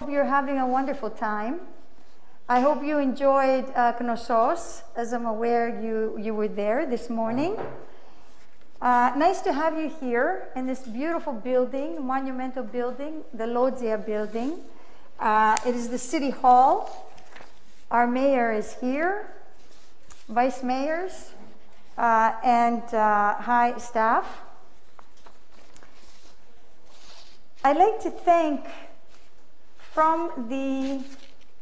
hope you're having a wonderful time. I hope you enjoyed Knossos, as I'm aware you were there this morning. Nice to have you here in this beautiful building, monumental building, the Loggia building. It is the City Hall. Our mayor is here, vice mayors, and high staff. I'd like to thank, from the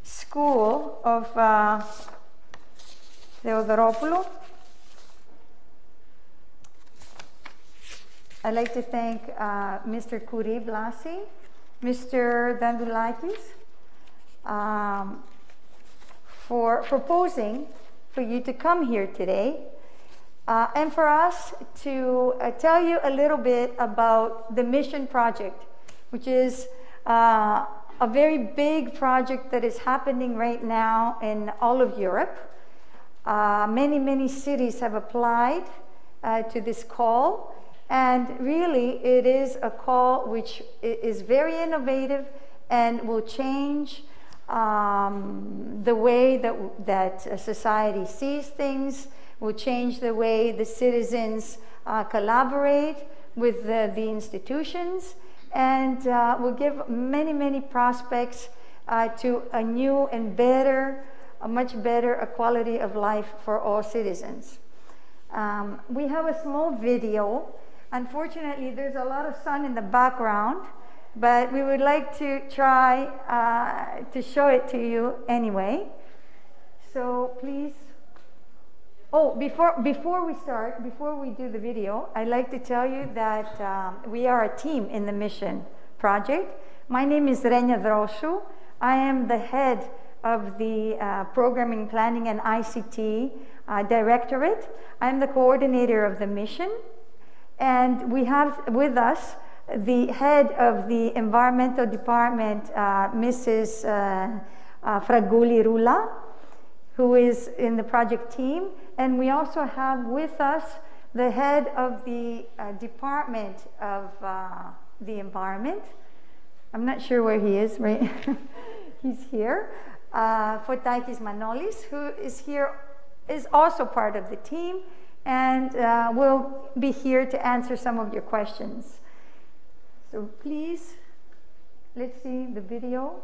School of Theodoropoulos, I'd like to thank Mr. Kouri Blasi, Mr. Dandoulakis, for proposing for you to come here today, and for us to tell you a little bit about the Mission Project, which is a very big project that is happening right now in all of Europe. Many cities have applied to this call. And really, it is a call which is very innovative and will change the way that society sees things, will change the way the citizens collaborate with the institutions, and will give many prospects to a new and better, a much better quality of life for all citizens. We have a small video. Unfortunately, there's a lot of sun in the background, but we would like to try to show it to you anyway. So please. Oh, before we start, before we do the video, I'd like to tell you that we are a team in the Mission Project. My name is Renia Drosou. I am the head of the Programming, Planning, and ICT Directorate. I'm the coordinator of the mission. And we have with us the head of the environmental department, Mrs. Fraguli Rula, who is in the project team. And we also have with us the head of the Department of the Environment. I'm not sure where he is, right? He's here. Fotakis Manolis, who is here, is also part of the team, and we'll be here to answer some of your questions. So please, let's see the video.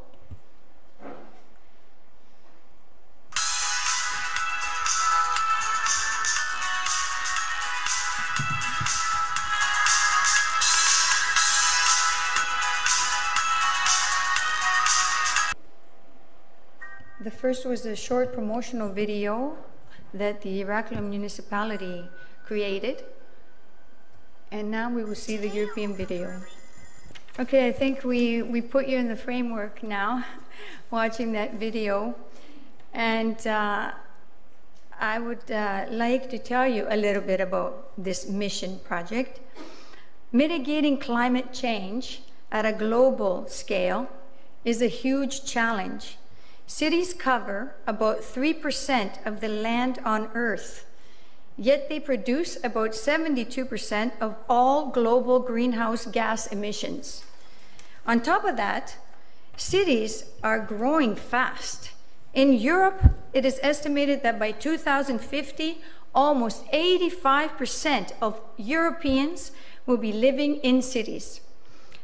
The first was a short promotional video that the Heraklion municipality created. And now we will see the European video. Okay, I think we put you in the framework now, watching that video. And I would like to tell you a little bit about this Mission Project. Mitigating climate change at a global scale is a huge challenge. Cities cover about 3% of the land on Earth, yet they produce about 72% of all global greenhouse gas emissions. On top of that, cities are growing fast. In Europe, it is estimated that by 2050, almost 85% of Europeans will be living in cities.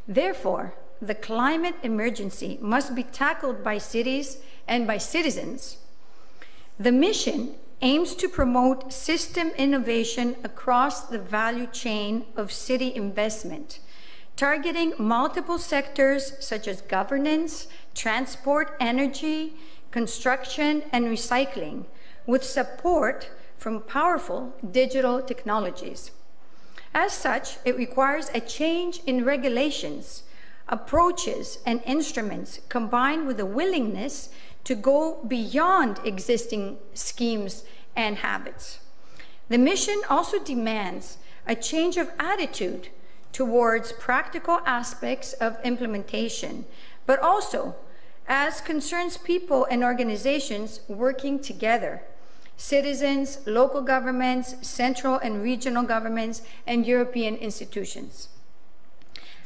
Therefore, the climate emergency must be tackled by cities and by citizens. The mission aims to promote system innovation across the value chain of city investment, targeting multiple sectors such as governance, transport, energy, construction, and recycling, with support from powerful digital technologies. As such, it requires a change in regulations, approaches, and instruments, combined with a willingness to go beyond existing schemes and habits. The mission also demands a change of attitude towards practical aspects of implementation, but also as concerns people and organizations working together: citizens, local governments, central and regional governments, and European institutions.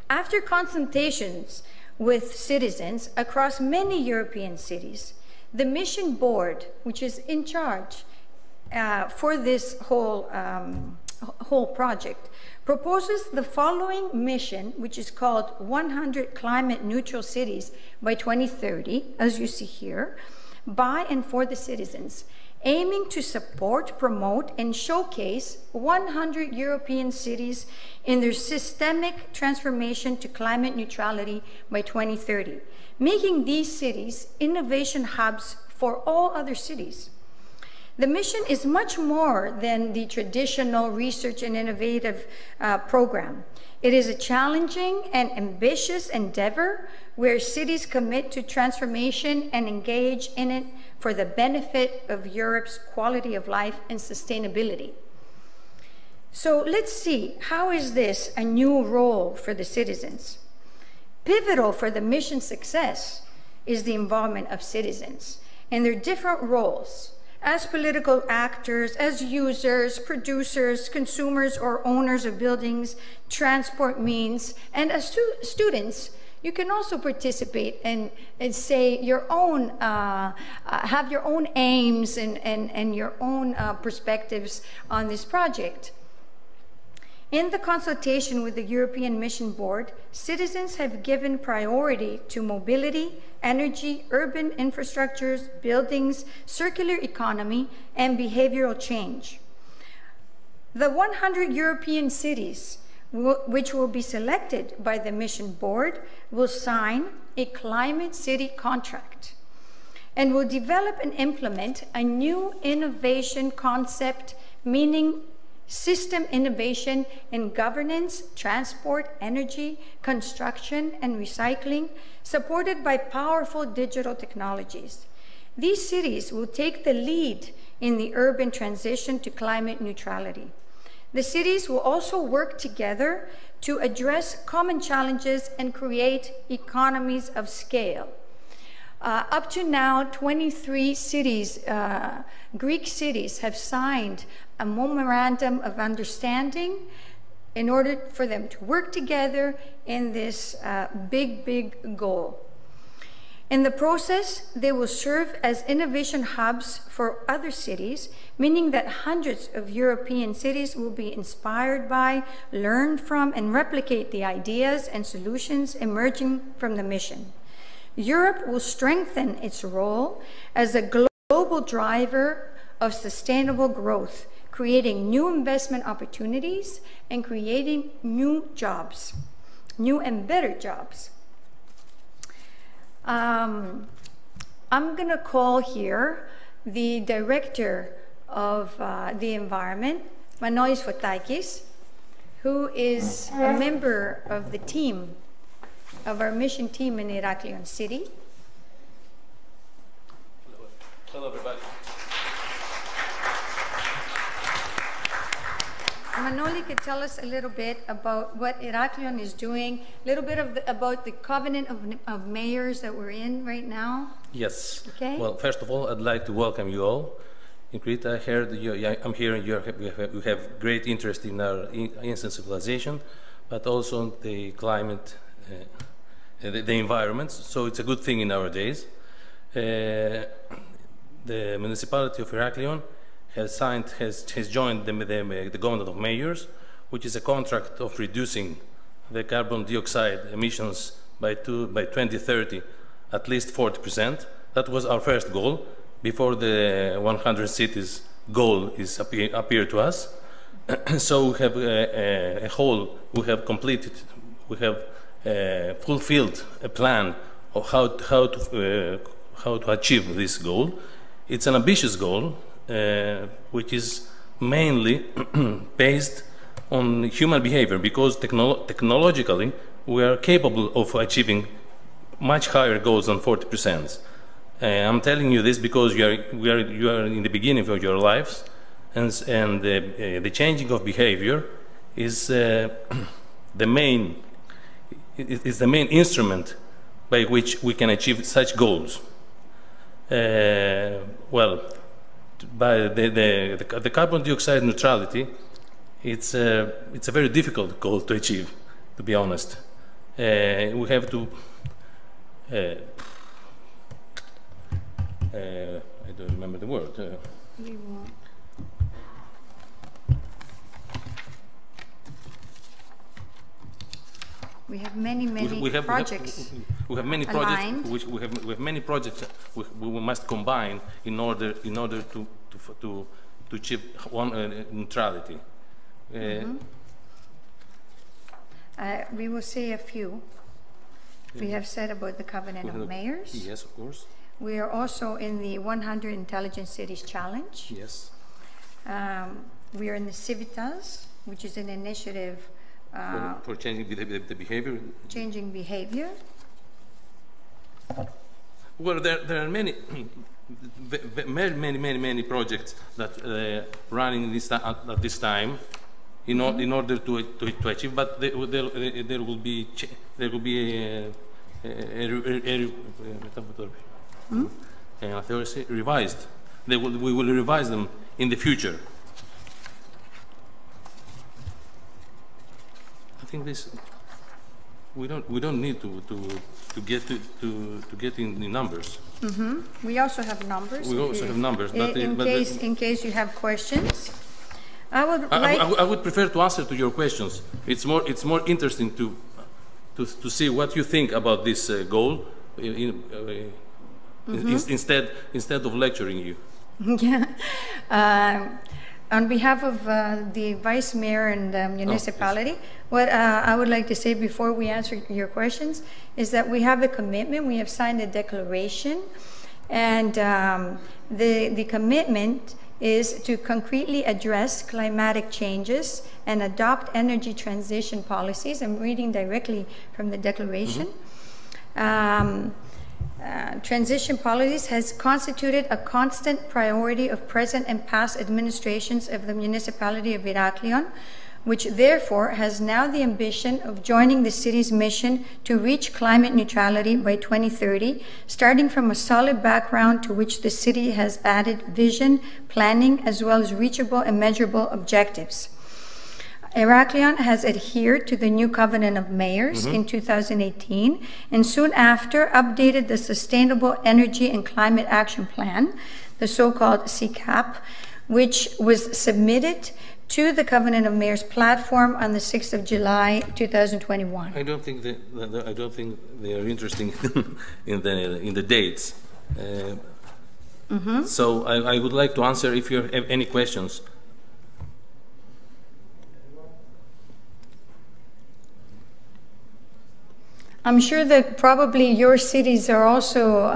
After consultations with citizens across many European cities. The mission board, which is in charge for this whole project, proposes the following mission, which is called 100 Climate Neutral Cities by 2030, as you see here, by and for the citizens, aiming to support, promote, and showcase 100 European cities in their systemic transformation to climate neutrality by 2030, making these cities innovation hubs for all other cities. The mission is much more than the traditional research and innovative program. It is a challenging and ambitious endeavor where cities commit to transformation and engage in it for the benefit of Europe's quality of life and sustainability. So let's see, how is this a new role for the citizens? Pivotal for the mission's success is the involvement of citizens and their different roles as political actors, as users, producers, consumers, or owners of buildings, transport means, and as students. You can also participate and say your own, have your own aims and your own perspectives on this project. In the consultation with the European Mission Board, citizens have given priority to mobility, energy, urban infrastructures, buildings, circular economy, and behavioral change. The 100 European cities which will be selected by the Mission Board will sign a Climate City contract and will develop and implement a new innovation concept, meaning system innovation in governance, transport, energy, construction, and recycling, supported by powerful digital technologies. These cities will take the lead in the urban transition to climate neutrality. The cities will also work together to address common challenges and create economies of scale. Up to now, 23 cities, Greek cities, have signed a memorandum of understanding in order for them to work together in this big goal. In the process, they will serve as innovation hubs for other cities, meaning that hundreds of European cities will be inspired by, learn from, and replicate the ideas and solutions emerging from the mission. Europe will strengthen its role as a global driver of sustainable growth, creating new investment opportunities and creating new jobs, new and better jobs. I'm going to call here the director of the environment, Manolis Fotakis, who is a member of the team, of our mission team in Heraklion City. Hello, everybody. Manoli could tell us a little bit about what Heraklion is doing, a little bit about the covenant of mayors that we're in right now. Yes. Okay. Well, first of all, I'd like to welcome you all. In Crete, I heard I'm hearing you have great interest in our ancient civilization, but also the climate, the environment. So it's a good thing in our days. The municipality of Heraklion has joined the government of mayors, which is a contract of reducing the carbon dioxide emissions by 2030 at least 40%. That was our first goal before the 100 cities goal is appeared to us. So we have we have completed, we have fulfilled a plan of how to achieve this goal. It's an ambitious goal, which is mainly based on human behavior, because technologically we are capable of achieving much higher goals than 40%. I'm telling you this because you are in the beginning of your lives, and the changing of behavior is the main instrument by which we can achieve such goals. Well, by the carbon dioxide neutrality, it's a very difficult goal to achieve, to be honest. We have to I don't remember the word. We won't. We have many projects. We have many aligned. projects. We have many projects. We must combine in order to achieve one neutrality. We will say a few. We have said about the Covenant of Mayors. Yes, of course. We are also in the 100 Intelligent Cities Challenge. Yes. We are in the Civitas, which is an initiative For changing the behavior. changing behavior. Well, there are many, many projects that running at this time, in order to achieve. But there will be revised. We will revise them in the future. I think this. We don't need to get in the numbers. We also have numbers. We also have numbers, but in case you have questions, I would prefer to answer to your questions. It's more interesting to see what you think about this goal instead of lecturing you. Yeah. On behalf of the Vice Mayor and the municipality, what I would like to say before we answer your questions is that we have a commitment. We have signed a declaration, and the commitment is to concretely address climatic changes and adopt energy transition policies. I'm reading directly from the declaration. Transition policies has constituted a constant priority of present and past administrations of the municipality of Heraklion, which therefore has now the ambition of joining the city's mission to reach climate neutrality by 2030, starting from a solid background to which the city has added vision, planning, as well as reachable and measurable objectives. Heraklion has adhered to the new Covenant of Mayors in 2018, and soon after updated the Sustainable Energy and Climate Action Plan, the so-called CCAP, which was submitted to the Covenant of Mayors platform on the 6th of July 2021. I don't think they are interested in the dates. So I would like to answer if you have any questions. I'm sure that probably your cities are also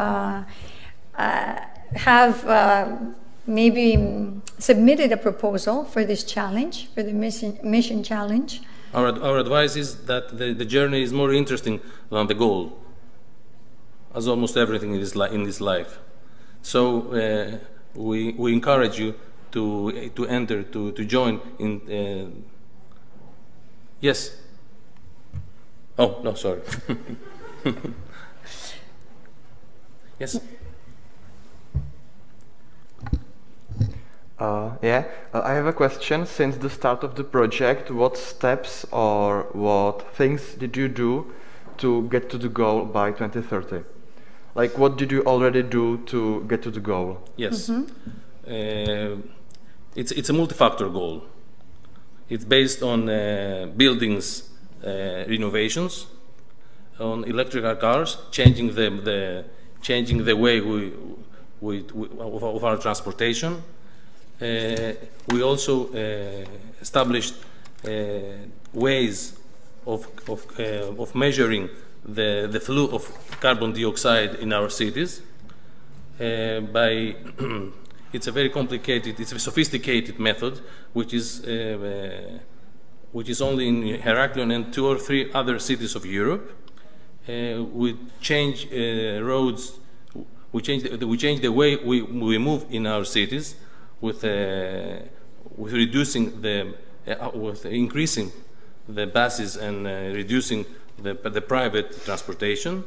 have maybe submitted a proposal for this challenge, for the mission challenge. Our advice is that the journey is more interesting than the goal, as almost everything in this life. So we encourage you to enter, to join in. Yes. Oh, no, sorry. Yes. I have a question. Since the start of the project, what steps or what things did you do to get to the goal by 2030? Like, what did you already do to get to the goal? Yes. It's a multi-factor goal. It's based on buildings renovations, on electrical cars, changing the way of our transportation. We also established ways of measuring the flow of carbon dioxide in our cities. It's a very complicated, it's a sophisticated method, which is only in Heraklion and 2 or 3 other cities of Europe. We change roads. We change the way we move in our cities, with reducing with increasing the buses and reducing the private transportation.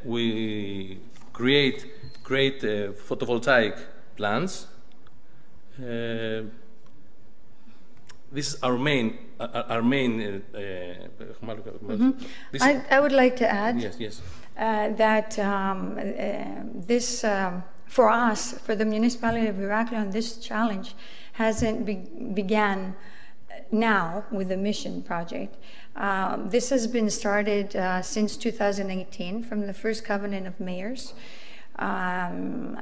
We create photovoltaic plants. This is our main. I would like to add. Yes. that this, for us, for the municipality of Heraklion, this challenge hasn't began now with the mission project. This has been started since 2018 from the first Covenant of Mayors. And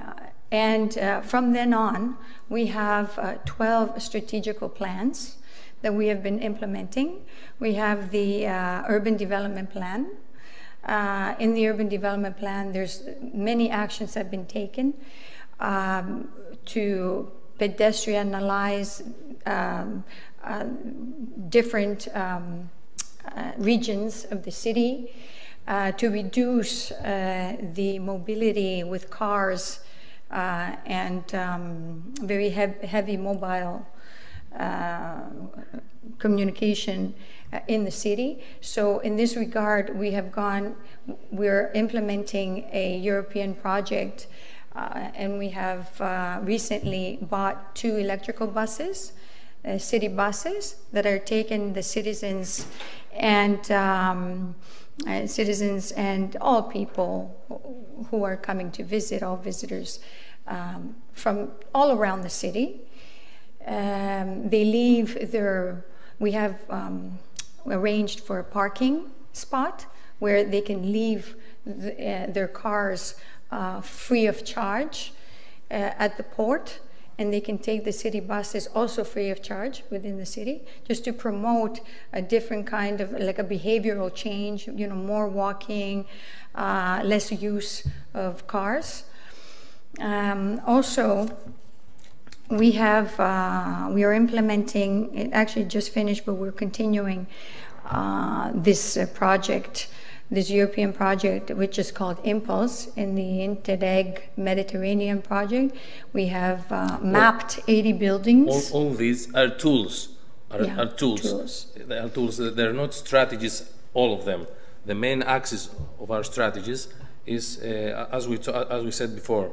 from then on, we have 12 strategical plans that we have been implementing. We have the Urban Development Plan. In the Urban Development Plan, there's many actions that have been taken to pedestrianize different regions of the city, to reduce the mobility with cars and very heavy mobile communication in the city. So in this regard, we're implementing a European project, and we have recently bought 2 electrical buses, city buses, that are taking the citizens and all people who are coming to visit, all visitors from all around the city. They leave we have arranged for a parking spot where they can leave their cars free of charge at the port, and they can take the city buses also free of charge within the city, just to promote a different kind of, like a behavioral change, more walking, less use of cars. Also, we are implementing, it actually just finished, but we're continuing this project, this European project, which is called Impulse, in the Interreg Mediterranean project. We have mapped 80 buildings. All these are tools. Are tools. They are tools. They're not strategies, all of them. The main axis of our strategies is, as we said before,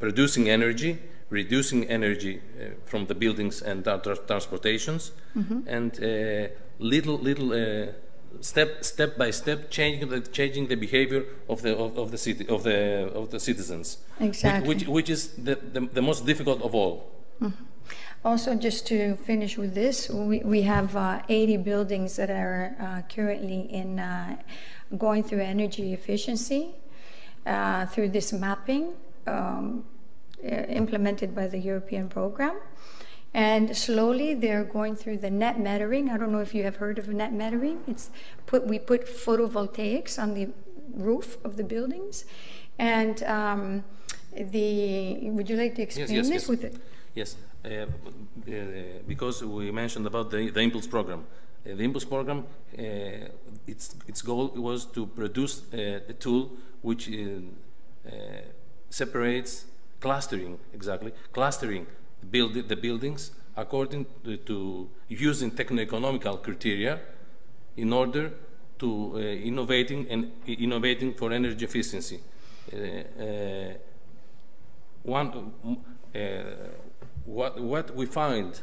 producing energy, reducing energy from the buildings and transportations, and step by step changing the behavior of the citizens. Exactly. Which is the most difficult of all. Also, just to finish with this, we have 80 buildings that are currently going through energy efficiency through this mapping implemented by the European program. And slowly they're going through the net metering. I don't know if you have heard of net metering. We put photovoltaics on the roof of the buildings. And would you like to explain this? Yes, because we mentioned about the Impulse program. The Impulse program, its goal was to produce a tool which separates, clustering the buildings according to using techno-economical criteria in order to innovating for energy efficiency. What we find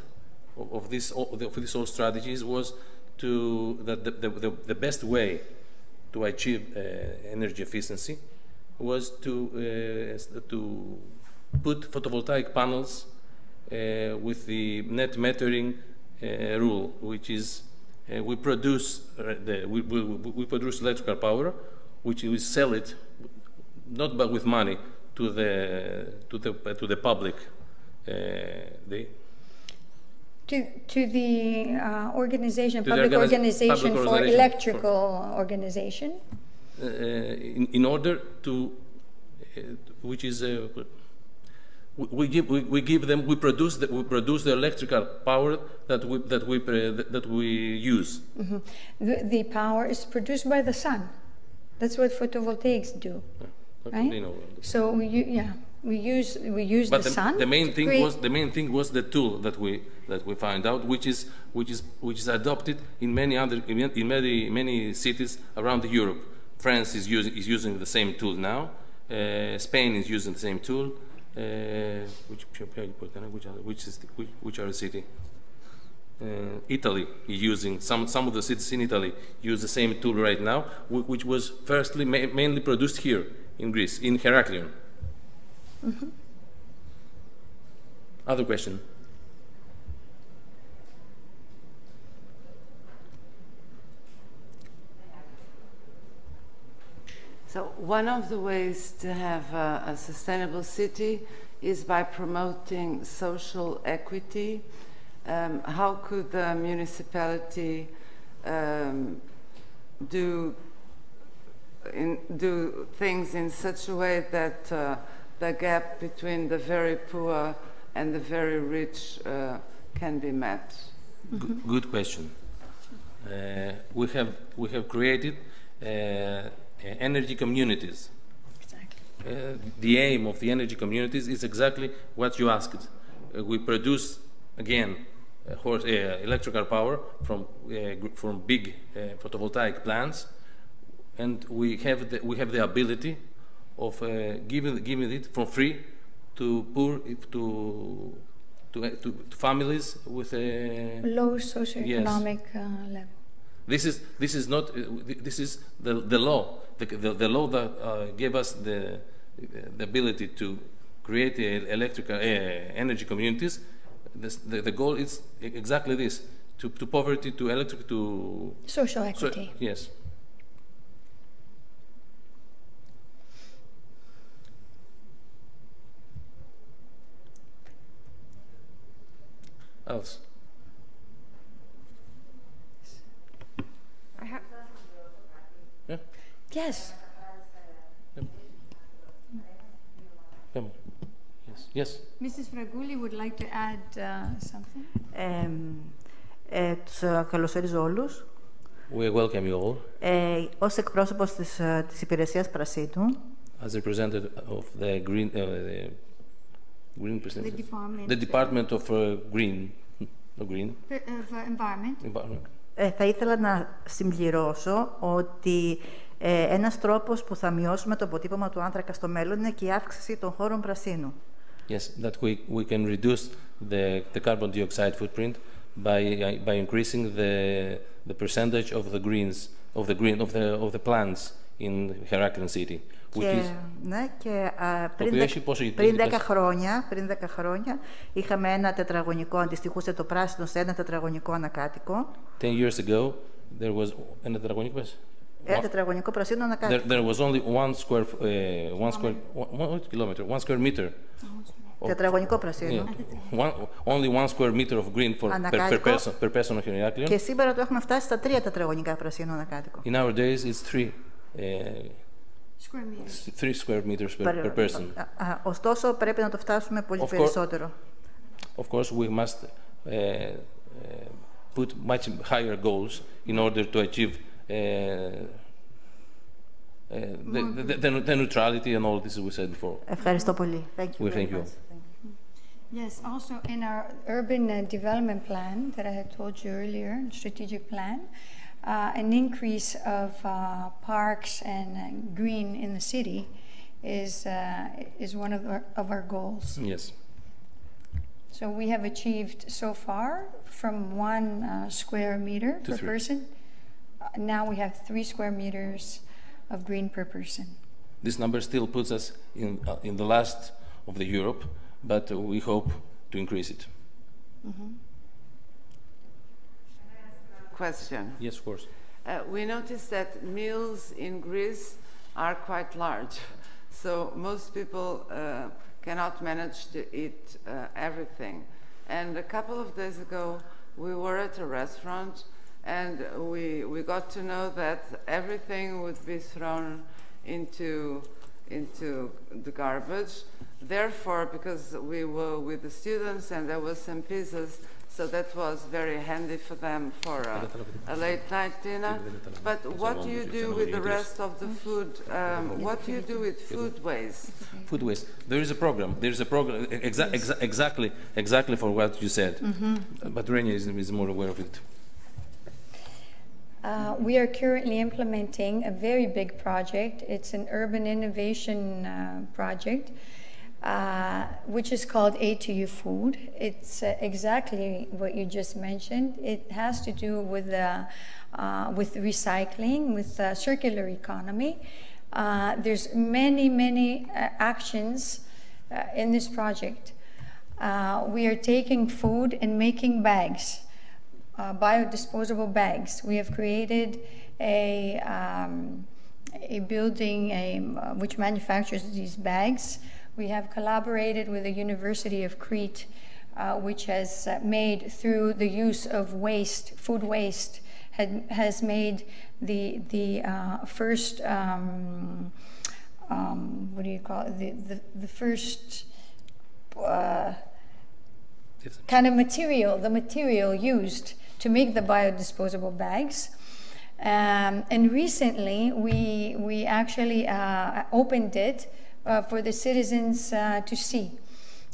of these all strategies was that the best way to achieve energy efficiency was to put photovoltaic panels with the net metering rule, which is we produce electrical power, which we sell it not but with money to the public. To the organization, public organization for electrical organization. In order to, which is we produce the electrical power that we use. The power is produced by the sun. That's what photovoltaics do, right? So we use the sun. The main thing was the tool that we find out, which is adopted in many cities around Europe. France is using the same tool now. Spain is using the same tool. Which are the city? Italy is using, some of the cities in Italy use the same tool right now, which was firstly mainly produced here in Greece, in Heraklion. Other question? So one of the ways to have a sustainable city is by promoting social equity. How could the municipality do things in such a way that the gap between the very poor and the very rich can be met? Good question. We have created energy communities. Exactly. The aim of the energy communities is exactly what you asked. We produce again electrical power from big photovoltaic plants, and we have the ability of giving it for free to families with a low socioeconomic level. This is not this is the law. The law that gave us the ability to create electrical energy communities. The goal is exactly this: to poverty, to social equity. Yes. Else. Yeah. Yes. Come. Yes. Mrs. Fragouli would like to add something. Τους καλωσορίζω όλους. We welcome you all. Ως εκπρόσωπος της Υπηρεσίας Πρασίνου. As representative of the Green the Department of Green. Environment. Θα ήθελα να συμπληρώσω ότι ένας τρόπος που θα μειώσουμε το αποτύπωμα του άνθρακα στο μέλλον είναι και η αύξηση των χώρων πρασίνου. Yes, that we can reduce the carbon dioxide footprint by increasing the percentage of the greens of the plants in Heraklion city. Πριν 10 χρόνια είχαμε ένα τετραγωνικό, αντιστοιχούσε το πράσινο σε ένα τετραγωνικό ανακάτοικο. 10 years ago there was ένα τετραγωνικό πρασίνο ανακάτοικο. There was only one square meter. Τετραγωνικό πρασίνο. Only 1 square meter of green per person of Heraklion. Και σήμερα το έχουμε φτάσει στα 3 τετραγωνικά πρασίνο ανακάτοικο. In our days it's 3 square meters per person. Ωστόσο πρέπει να το φτάσουμε πολύ περισσότερο. Of course we must put much higher goals in order to achieve the neutrality and all this we said before. Ευχαριστώ πολύ. Thank you. We thank you. Yes, also in our urban development plan that I had told you earlier, strategic plan, an increase of parks and green in the city is one of our goals. Yes. So we have achieved so far from 1 square meter per person. Now we have 3 square meters of green per person. This number still puts us in the last of the Europe, but we hope to increase it. Question. Yes, of course. We noticed that meals in Greece are quite large, so most people cannot manage to eat everything. And a couple of days ago, we were at a restaurant, and we got to know that everything would be thrown into the garbage. Therefore, because we were with the students and there were some pizzas, so that was very handy for them for a late night dinner. But what do you do with the rest of the food? What do you do with food waste? Food waste. There is a program. There is a program exactly for what you said. But Renia is more aware of it. We are currently implementing a very big project. It's an urban innovation project which is called A2U Food. It's exactly what you just mentioned. It has to do with recycling, with circular economy. There's many actions in this project. We are taking food and making bags, biodisposable bags. We have created a building which manufactures these bags. We have collaborated with the University of Crete, which has made, through the use of waste, food waste, has made the first what do you call it? The first kind of material, the material used to make the biodisposable bags. And recently, we actually opened it for the citizens to see.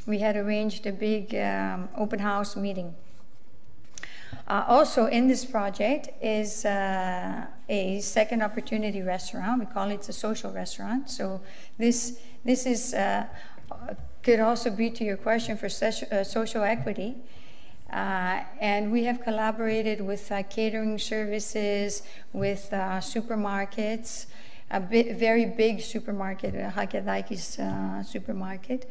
We had arranged a big open house meeting. Also in this project is a second opportunity restaurant. We call it a social restaurant. So this is could also be, to your question, for social equity. And we have collaborated with catering services, with supermarkets, a very big supermarket, Hakidaki's supermarket,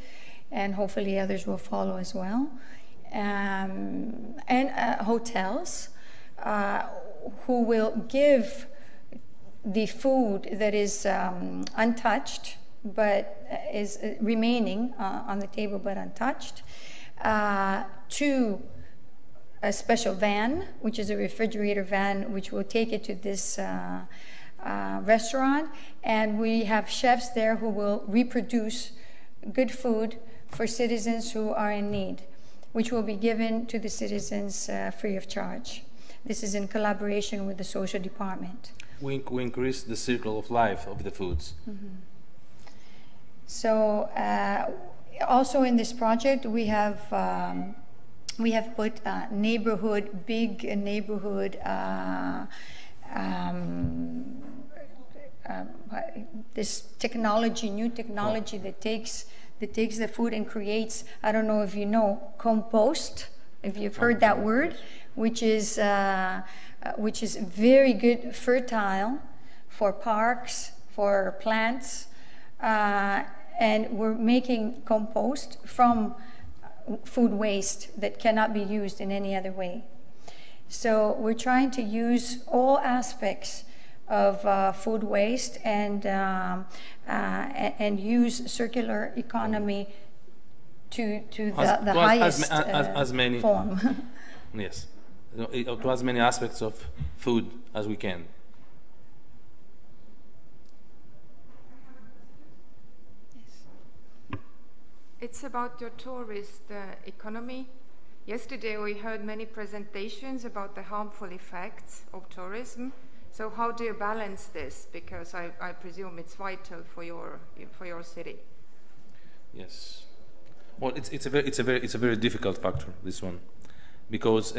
and hopefully others will follow as well. And hotels who will give the food that is untouched, but is remaining on the table but untouched, to a special van, which is a refrigerator van, which will take it to this restaurant. And we have chefs there who will reproduce good food for citizens who are in need, which will be given to the citizens free of charge. This is in collaboration with the social department. We increase the circle of life of the foods. Mm-hmm. So also in this project, we have put big neighborhood this technology, new technology that takes the food and creates, I don't know if you know, compost, if you've heard that word, which is very good, fertile for parks, for plants, and we're making compost from food waste that cannot be used in any other way. So we're trying to use all aspects of food waste and use circular economy to the highest form. Yes, to as many aspects of food as we can. It's about your tourist economy. Yesterday we heard many presentations about the harmful effects of tourism. So how do you balance this? Because I presume it's vital for your city. Yes. Well, it's a very difficult factor, this one, because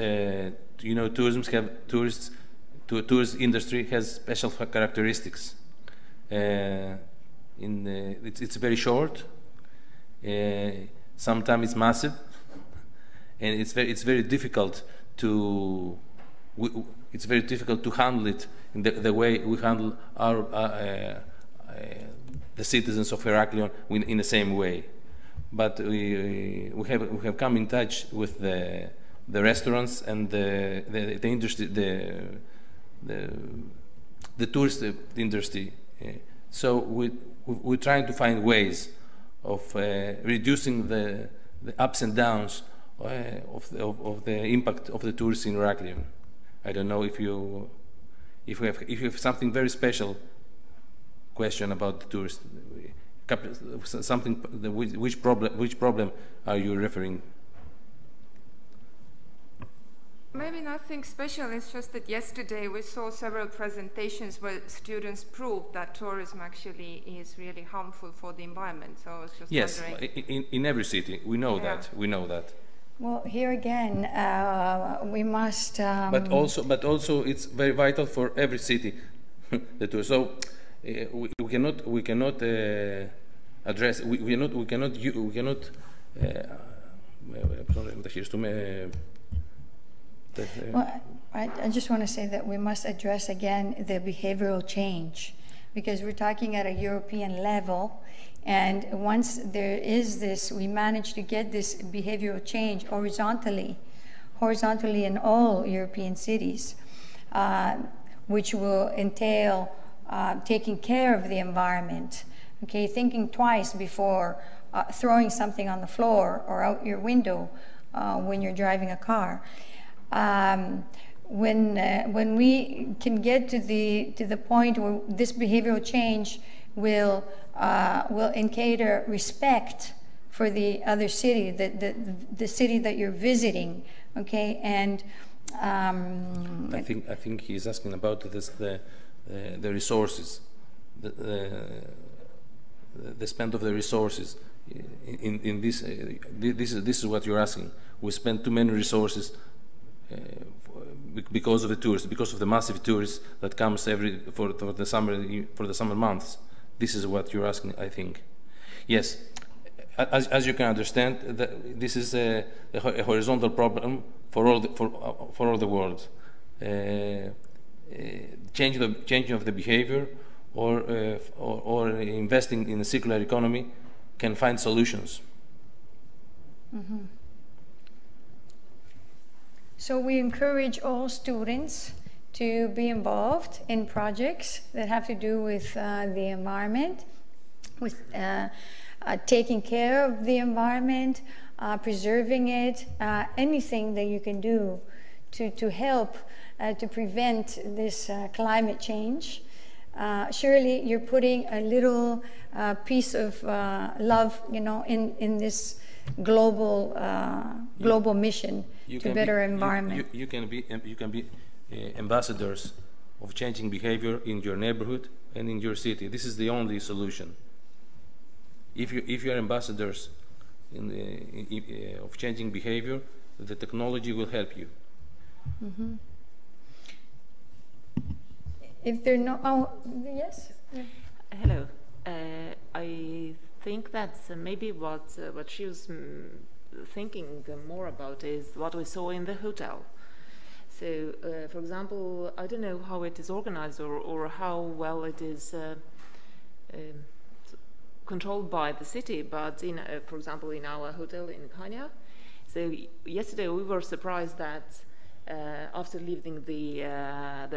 tourist industry has special characteristics. It's very short. Sometimes it's massive, and it's very difficult to handle it in the way we handle the citizens of Heraklion in the same way. But we have come in touch with the restaurants and the industry, the tourist industry. So we're trying to find ways of reducing the ups and downs of the impact of the tourists in Heraklion. I don't know if you have something very special question about the tourists. Something. Which problem are you referring? Maybe nothing special. It's just that yesterday we saw several presentations where students proved that tourism actually is really harmful for the environment. So I was just wondering. In every city, we know that. We know that. Well, here again, we must. But also, it's very vital for every city. The tour. So we cannot address. We cannot. Well, I just want to say that we must address again the behavioral change, because we're talking at a European level, and once there is this, we manage to get this behavioral change horizontally in all European cities, which will entail taking care of the environment, okay, thinking twice before throwing something on the floor or out your window when you're driving a car. When we can get to the point where this behavioral change will encater respect for the other city, the city that you're visiting, okay, and I think he's asking about the resources, the spend of the resources. In this, this is what you're asking. We spend too many resources because of the tourists, because of the massive tourists that comes for the summer months. This is what you're asking, I think. Yes, as you can understand, this is a horizontal problem for all the world. Changing of the behavior or investing in a circular economy can find solutions. Mm-hmm. So we encourage all students to be involved in projects that have to do with the environment, with taking care of the environment, preserving it, anything that you can do to help to prevent this climate change. Surely you're putting a little piece of love, in this global mission to better environment. You can be ambassadors of changing behavior in your neighborhood and in your city. This is the only solution. If you are ambassadors of changing behavior, the technology will help you. Mm-hmm. If there are no, yes. Yeah. Hello. I think that maybe what she was thinking more about is what we saw in the hotel. So, for example, I don't know how it is organized or how well it is controlled by the city, but for example, in our hotel in Kanya, so yesterday we were surprised that after leaving the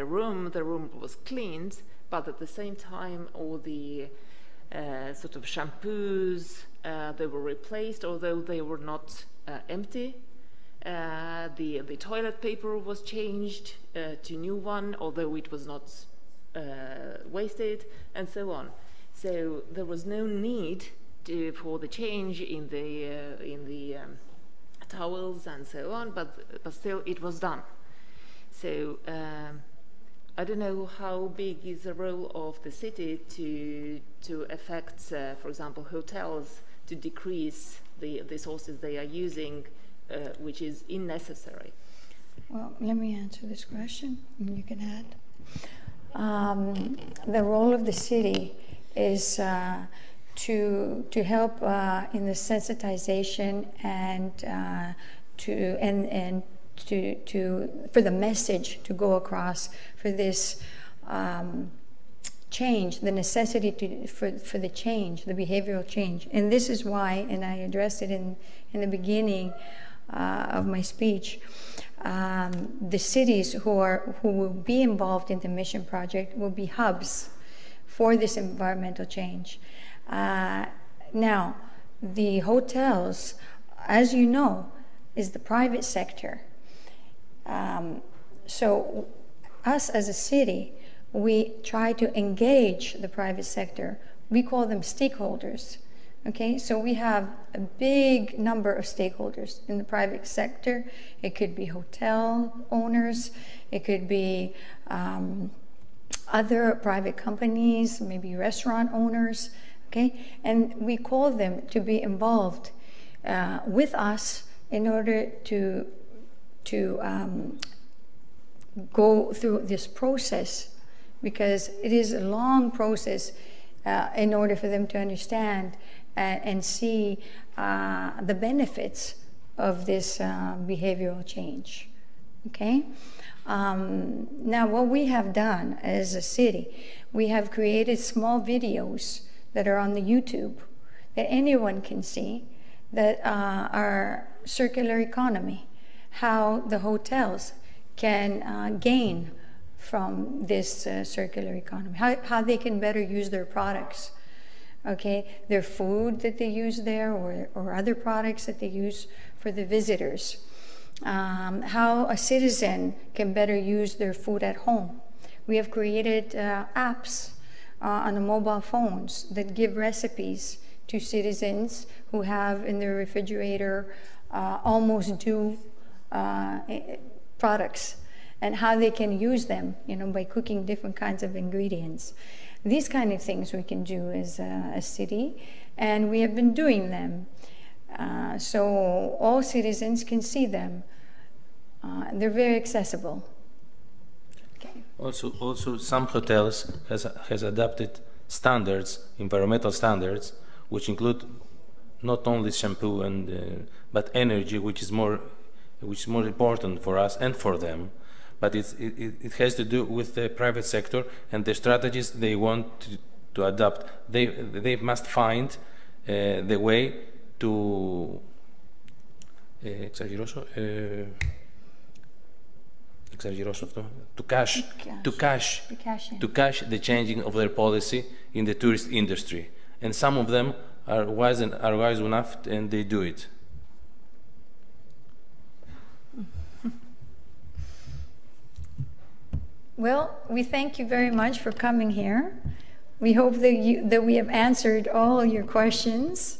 room was cleaned, but at the same time all the sort of shampoos they were replaced, although they were not empty. The toilet paper was changed to new one, although it was not wasted, and so on. So there was no need for the change in the towels and so on, but still it was done. So I don't know how big is the role of the city to affect, for example, hotels to decrease the sources they are using, which is unnecessary. Well, let me answer this question, and you can add. The role of the city is to help in the sensitization and for the message to go across for this change, the necessity for the change, the behavioral change. And this is why, and I addressed it in the beginning of my speech, the cities who will be involved in the mission project will be hubs for this environmental change. Now, the hotels, as you know, is the private sector. So us as a city, we try to engage the private sector. We call them stakeholders. Okay, so we have a big number of stakeholders in the private sector. It could be hotel owners, it could be other private companies, maybe restaurant owners, okay? And we call them to be involved with us in order to go through this process, because it is a long process in order for them to understand and see the benefits of this behavioral change. Okay? Now, what we have done as a city, we have created small videos that are on the YouTube that anyone can see that are circular economy, how the hotels can gain from this circular economy, how they can better use their products, okay, their food that they use there or other products that they use for the visitors, how a citizen can better use their food at home. We have created apps on the mobile phones that give recipes to citizens who have in their refrigerator almost due products, and how they can use them, by cooking different kinds of ingredients. These kind of things we can do as a city, and we have been doing them. So all citizens can see them. They're very accessible. Okay. Also, some hotels has adopted standards, environmental standards, which include not only shampoo but energy, which is more important for us and for them. But it has to do with the private sector and the strategies they want to adopt. They must find the way to cash the changing of their policy in the tourist industry. And some of them are wise enough, and they do it. Well, we thank you very much for coming here. We hope that we have answered all your questions,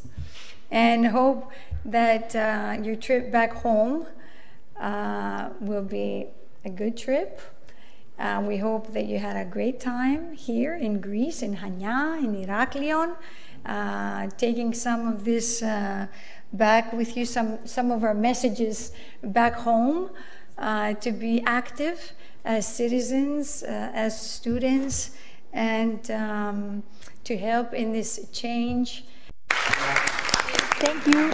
and hope that your trip back home will be a good trip. We hope that you had a great time here in Greece, in Chania, in Heraklion, taking some of this back with you, some of our messages back home, to be active as citizens, as students, and to help in this change. Thank you.